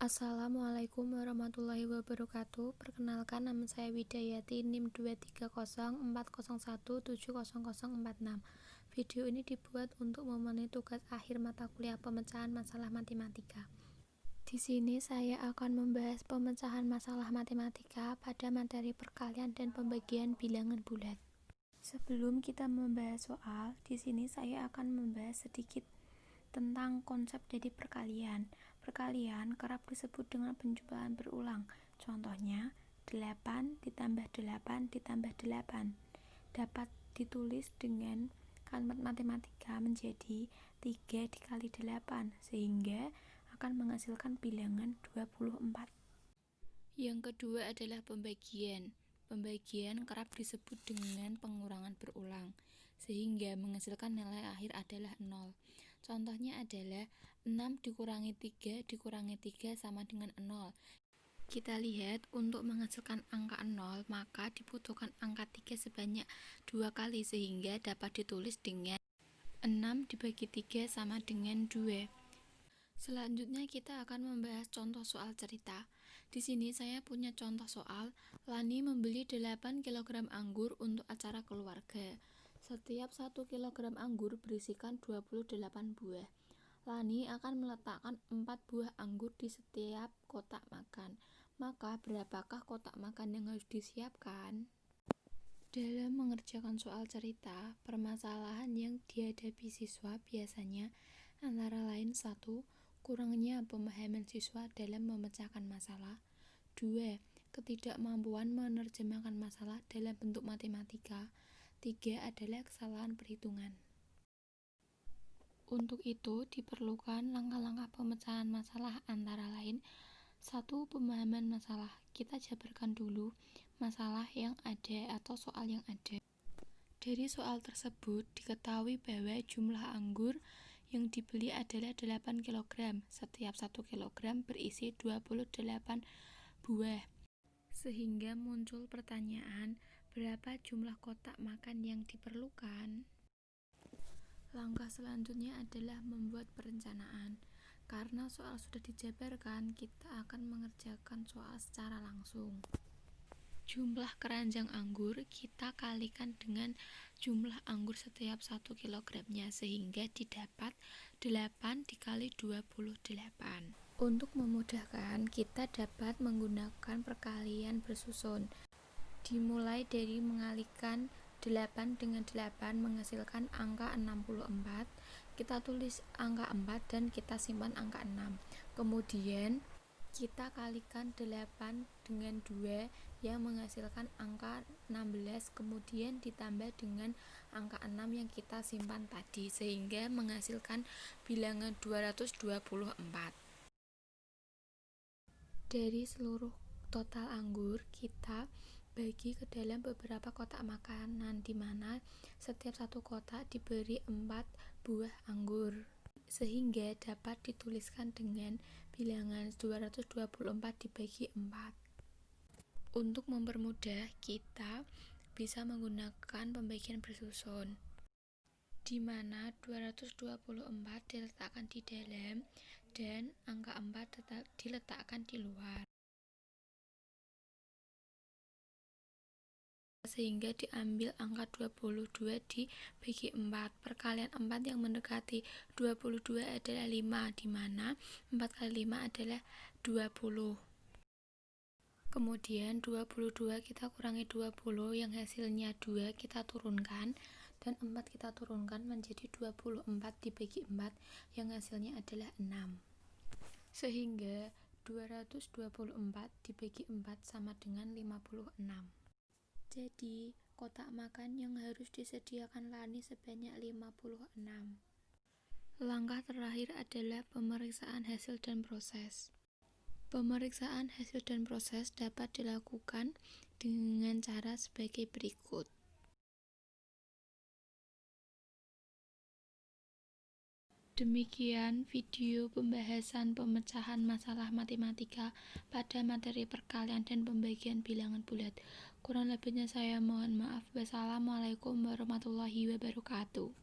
Assalamualaikum warahmatullahi wabarakatuh. Perkenalkan, nama saya Widayati, NIM 23040170046. Video ini dibuat untuk memenuhi tugas akhir mata kuliah pemecahan masalah matematika. Di sini saya akan membahas pemecahan masalah matematika pada materi perkalian dan pembagian bilangan bulat. Sebelum kita membahas soal, di sini saya akan membahas sedikit tentang konsep dari perkalian. Perkalian kerap disebut dengan penjumlahan berulang. Contohnya, 8 ditambah 8 ditambah 8 dapat ditulis dengan kalimat matematika menjadi 3 dikali 8 sehingga akan menghasilkan bilangan 24. Yang kedua adalah pembagian. Pembagian kerap disebut dengan pengurangan berulang sehingga menghasilkan nilai akhir adalah 0. Contohnya adalah 6 dikurangi 3 dikurangi 3 sama dengan 0. Kita lihat, untuk menghasilkan angka 0 maka dibutuhkan angka 3 sebanyak 2 kali sehingga dapat ditulis dengan 6 dibagi 3 sama dengan 2. Selanjutnya kita akan membahas contoh soal cerita. Di sini saya punya contoh soal, Lani membeli 8 kg anggur untuk acara keluarga. Setiap 1 kg anggur berisikan 28 buah. Lani akan meletakkan 4 buah anggur di setiap kotak makan. Maka berapakah kotak makan yang harus disiapkan? Dalam mengerjakan soal cerita, permasalahan yang dihadapi siswa biasanya antara lain 1. Kurangnya pemahaman siswa dalam memecahkan masalah. 2. Ketidakmampuan menerjemahkan masalah dalam bentuk matematika. 3 adalah kesalahan perhitungan. Untuk itu diperlukan langkah-langkah pemecahan masalah antara lain 1. Pemahaman masalah. Kita jabarkan dulu masalah yang ada atau soal yang ada. Dari soal tersebut diketahui bahwa jumlah anggur yang dibeli adalah 8 kg. Setiap 1 kg berisi 28 buah. Sehingga muncul pertanyaan, berapa jumlah kotak makan yang diperlukan? Langkah selanjutnya adalah membuat perencanaan. Karena soal sudah dijabarkan, kita akan mengerjakan soal secara langsung. Jumlah keranjang anggur kita kalikan dengan jumlah anggur setiap 1 kilogramnya sehingga didapat 8 dikali 28. Untuk memudahkan, kita dapat menggunakan perkalian bersusun. Dimulai dari mengalihkan 8 dengan 8 menghasilkan angka 64. Kita tulis angka 4 dan kita simpan angka 6. Kemudian kita kalikan 8 dengan 2 yang menghasilkan angka 16, kemudian ditambah dengan angka 6 yang kita simpan tadi sehingga menghasilkan bilangan 224. Dari seluruh total anggur kita bagi ke dalam beberapa kotak makanan di mana setiap satu kotak diberi 4 buah anggur sehingga dapat dituliskan dengan bilangan 224 dibagi 4. Untuk mempermudah, kita bisa menggunakan pembagian bersusun di mana 224 diletakkan di dalam dan angka 4 diletakkan di luar. Sehingga diambil angka 22 dibagi 4. Perkalian 4 yang mendekati 22 adalah 5, di mana 4 kali 5 adalah 20. Kemudian 22 kita kurangi 20 yang hasilnya 2 kita turunkan dan 4 kita turunkan menjadi 24 dibagi 4 yang hasilnya adalah 6. Sehingga 224 dibagi 4 sama dengan 56. Jadi, kotak makan yang harus disediakan Lani sebanyak 56. Langkah terakhir adalah pemeriksaan hasil dan proses. Pemeriksaan hasil dan proses dapat dilakukan dengan cara sebagai berikut. Demikian video pembahasan pemecahan masalah matematika pada materi perkalian dan pembagian bilangan bulat. Kurang lebihnya saya mohon maaf. Wassalamualaikum warahmatullahi wabarakatuh.